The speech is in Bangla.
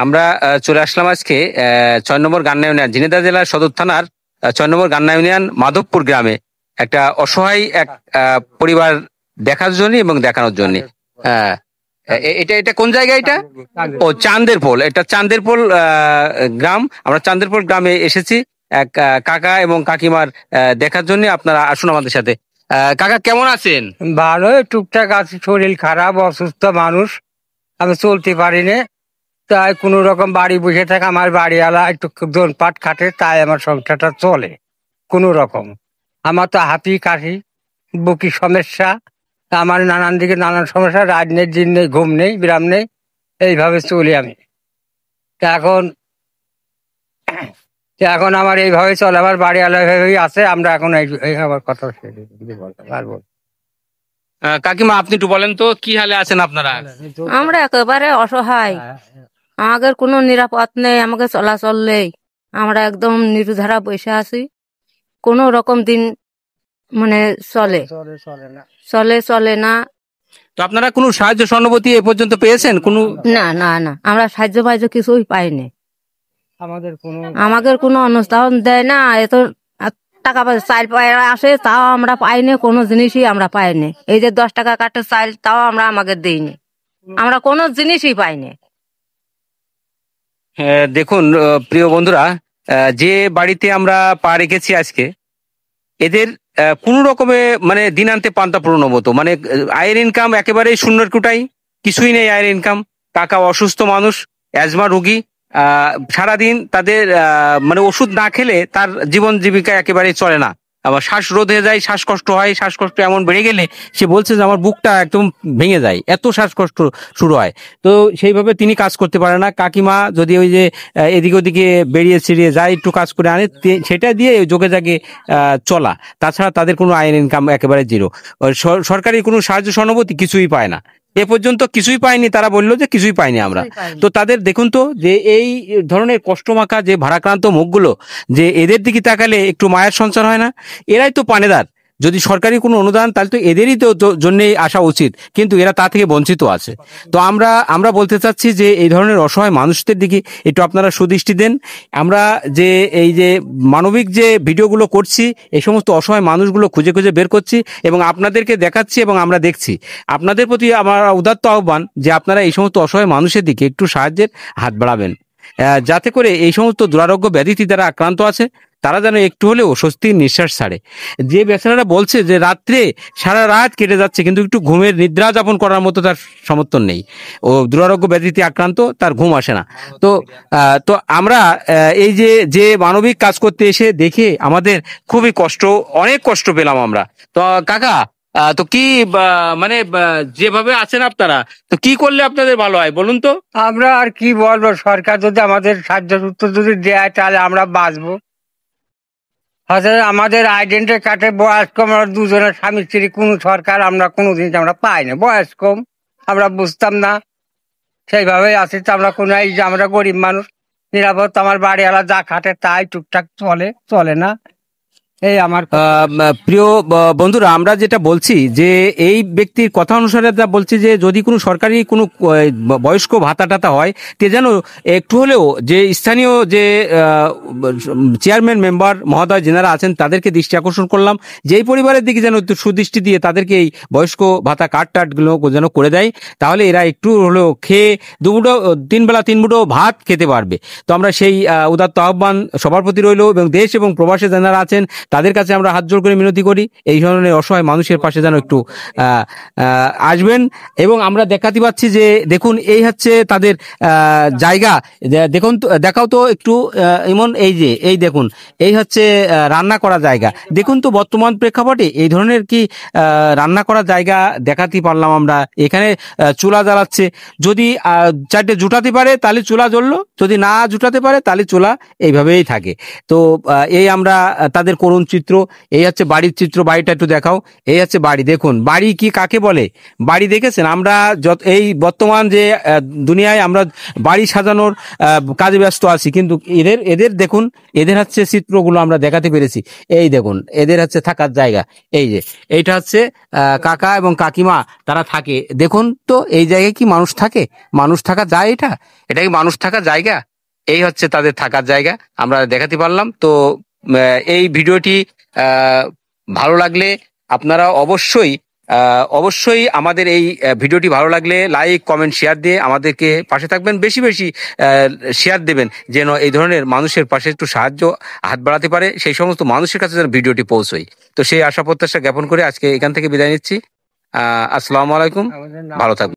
আমরা চলে আসলাম আজকে ৬ নম্বর গান্না ইউনিয়ন, ঝিনাইদহ জেলার সদর থানার ৬ নম্বর গান্না ইউনিয়ন মাধবপুর গ্রামে একটা অসহায় এক পরিবার দেখার জন্য এবং দেখানোর জন্য। এটা এটা কোন জায়গা? এটা ও চান্দেরপোল। এটা চান্দেরপোল গ্রাম। আমরা চান্দেরপোল গ্রামে এসেছি এক কাকা এবং কাকিমার দেখার জন্য। আপনারা আসুন আমাদের সাথে। কাকা কেমন আছেন? ভালো, টুকটাক আছে, শরীর খারাপ, অসুস্থ মানুষ, আমি চলতে পারি না, তাই কোনো রকম বাড়ি বসে থাকে। আমার বাড়িওয়ালা একটু দোন পাট খাটে, তাই আমার সংসারটা চলে কোনো রকম। আমার তো হাতি কাশি, বুকি সমস্যা, আমার নানান দিকে নানান সমস্যা, রাত নেই, দিন নেই, ঘুম নেই, বিরাম নেই, এইভাবে চলি আমি। তা এখন আমার এইভাবে চলে, আমার বাড়িওয়ালা এইভাবেই আছে। আমরা এখন এই আমার কথা পারবো। কাকিমা আপনি একটু বলেন তো কি হালে আছেন আপনারা? আমরা একেবারে অসহায়, আমাদের কোনো নিরাপদ নেই, আমাকে চলাচল নেই, আমরা একদম নিরুধারা বসে আছি। কোনো রকম দিন মানে চলে না। তো আপনারা কোনো সাহায্য সহানুভূতি এ পর্যন্ত পেয়েছেন? কোনো না না না, আমরা সাহায্য ফাহায্য কিছুই পাইনি। আমাদের কোনো অনুষ্ঠান দেয় না, এত টাকা পয়সা চাল পায় আসে, তাও আমরা পাইনি, কোনো জিনিসই আমরা পাইনি। এই যে 10 টাকা কাটে চাল, তাও আমরা আমাকে দিইনি, আমরা কোনো জিনিসই পাইনি। দেখুন প্রিয় বন্ধুরা, যে বাড়িতে আমরা পা রেখেছি আজকে, এদের কোনো রকমে মানে দিন আনতে পান্তা পুরোনো মতো, মানে আয়ের ইনকাম একেবারেই শূন্যের কুটাই, কিছুই নেই আয়ের ইনকাম। কাকা অসুস্থ মানুষ, অ্যাজমা রোগী। সারাদিন তাদের মানে ওষুধ না খেলে তার জীবন জীবিকা একেবারেই চলে না। আবার শ্বাস রোধ হয়ে যায়, শ্বাসকষ্ট হয়, শ্বাসকষ্ট এমন বেড়ে গেলে সে বলছে যে আমার বুকটা একদম ভেঙে যায়, এত শ্বাসকষ্ট শুরু হয়। তো সেইভাবে তিনি কাজ করতে পারে না। কাকিমা যদি ওই যে এদিকে ওদিকে বেরিয়ে ছিড়িয়ে যায়, একটু কাজ করে আনে, সেটা দিয়ে যোগে জাগে চলা। তাছাড়া তাদের কোনো আয়ের ইনকাম একেবারে জিরো। সরকারি কোনো সাহায্য সহানুভূতি কিছুই পায় না, এ পর্যন্ত কিছুই পাইনি। তারা বললো যে কিছুই পাইনি আমরা। তো তাদের দেখুন তো যে এই ধরনের কষ্টমাখা যে ভারাক্রান্ত মুখগুলো, যে এদের দিকে তাকালে একটু মায়ের সঞ্চার হয় না? এরাই তো পানেদার। যদি সরকারি কোনো অনুদান, তাহলে তো এদেরই তো জন্যই আসা উচিত, কিন্তু এরা তা থেকে বঞ্চিত আছে। তো আমরা বলতে চাচ্ছি যে এই ধরনের অসহায় মানুষদের দিকে একটু আপনারা সুদৃষ্টি দেন। আমরা যে এই যে মানবিক যে ভিডিওগুলো করছি, এই সমস্ত অসহায় মানুষগুলো খুঁজে খুঁজে বের করছি এবং আপনাদেরকে দেখাচ্ছি এবং আমরা দেখছি। আপনাদের প্রতি আমার উদাত্ত আহ্বান যে আপনারা এই সমস্ত অসহায় মানুষের দিকে একটু সাহায্যের হাত বাড়াবেন, যাতে করে এই সমস্ত দুরারোগ্য ব্যাধিতে যারা আক্রান্ত আছে তারা যেন একটু হলেও স্বস্তির নিঃশ্বাস ছাড়ে। যে বেচারারা বলছে যে রাত্রে সারা রাত কেটে যাচ্ছে, কিন্তু একটু ঘুমের নিদ্রা যাপন করার মতো তার সমর্থন নেই, ও দুরারোগ্য ব্যাধিতে আক্রান্ত, তার ঘুম আসে না। তো আমরা এই যে মানবিক কাজ করতে এসে দেখে আমাদের খুবই কষ্ট, অনেক কষ্ট পেলাম আমরা। তো কাকা, তো কি মানে যেভাবে আছেন আপনারা, তো কি করলে আপনাদের ভালো হয় বলুন তো? আমরা আর কি বলবো, সরকার যদি আমাদের সাহায্য সূত্র যদি দেয় তাহলে আমরা বাঁচবো। আমাদের আইডেন্টি কার্ডে বয়স কম, আমরা দুজনের স্বামী স্ত্রী, কোনো সরকার আমরা কোনো জিনিস আমরা পাই না। বয়স কম, আমরা বুঝতাম না, সেইভাবে আছি। তো আমরা কোনো, এই যে আমরা গরিব মানুষ, নিরাপদ, আমার বাড়িওয়ালা যা খাটে তাই টুকটাক চলে না। এই আমার প্রিয় বন্ধুরা, আমরা যেটা বলছি যে এই ব্যক্তির কথা অনুসারে যা বলছি, যে যদি কোনো সরকারি কোনো বয়স্ক ভাতা টাতা হয়, তে যেন একটু হলেও যে স্থানীয় যে চেয়ারম্যান মেম্বার মহোদয় যেনারা আছেন তাদেরকে দৃষ্টি আকর্ষণ করলাম যে এই পরিবারের দিকে যেন একটু সুদৃষ্টি দিয়ে তাদেরকে এই বয়স্ক ভাতা কার্ড টার্ডগুলো যেন করে দেয়, তাহলে এরা একটু হলেও খেয়ে দুমুঠো, 3 বেলা 3 মুঠো ভাত খেতে পারবে। তো আমরা সেই উদাত্ত আহ্বান সবার প্রতি রইল, এবং দেশ এবং প্রবাসে যারা আছেন তাদের কাছে আমরা হাত জোর করে মিনতি করি এই ধরনের অসহায় মানুষের পাশে যেন একটু আসবেন। এবং আমরা দেখাতে পাচ্ছি যে দেখুন, এই হচ্ছে তাদের জায়গা। দেখুন তো, দেখাও তো একটু এমন, এই দেখুন, এই হচ্ছে রান্না করা জায়গা। দেখুন তো বর্তমান প্রেক্ষাপটে এই ধরনের কি রান্না করা জায়গা দেখাতে পারলাম আমরা। এখানে চুলা জ্বালাচ্ছে, যদি 4টে জুটাতে পারে তাহলে চুলা জ্বললো, যদি না জুটাতে পারে তাহলে চুলা এইভাবেই থাকে। তো এই আমরা তাদের করুণ করুণ চিত্র। এই হচ্ছে বাড়ির চিত্র, বাড়িটা একটু দেখাও। এই হচ্ছে বাড়ি, দেখুন বাড়ি কি কাকে বলে। বাড়ি দেখেছেন, আমরা এই বর্তমান যে দুনিয়ায় আমরা বাড়ি সাজানোর কাজে ব্যস্ত আছি, কিন্তু এদের দেখুন, এদের হচ্ছে চিত্রগুলো আমরা দেখাতে পেরেছি। এই দেখুন এদের হচ্ছে থাকার জায়গা। এই যে এইটা হচ্ছে কাকা এবং কাকিমা, তারা থাকে। দেখুন তো এই জায়গায় কি মানুষ থাকে? মানুষ থাকা যায়? এটা কি মানুষ থাকার জায়গা? এই হচ্ছে তাদের থাকার জায়গা, আমরা দেখাতে পারলাম। তো এই ভিডিওটি ভালো লাগলে আপনারা অবশ্যই আমাদের এই ভিডিওটি ভালো লাগলে লাইক, কমেন্ট, শেয়ার দিয়ে আমাদেরকে পাশে থাকবেন। বেশি বেশি শেয়ার দেবেন, যেন এই ধরনের মানুষের পাশে একটু সাহায্য হাত বাড়াতে পারে, সেই সমস্ত মানুষের কাছে যেন ভিডিওটি পৌঁছয়। তো সেই আশা প্রত্যাশা জ্ঞাপন করে আজকে এখান থেকে বিদায় নিচ্ছি। আসসালামু আলাইকুম, ভালো থাকবেন।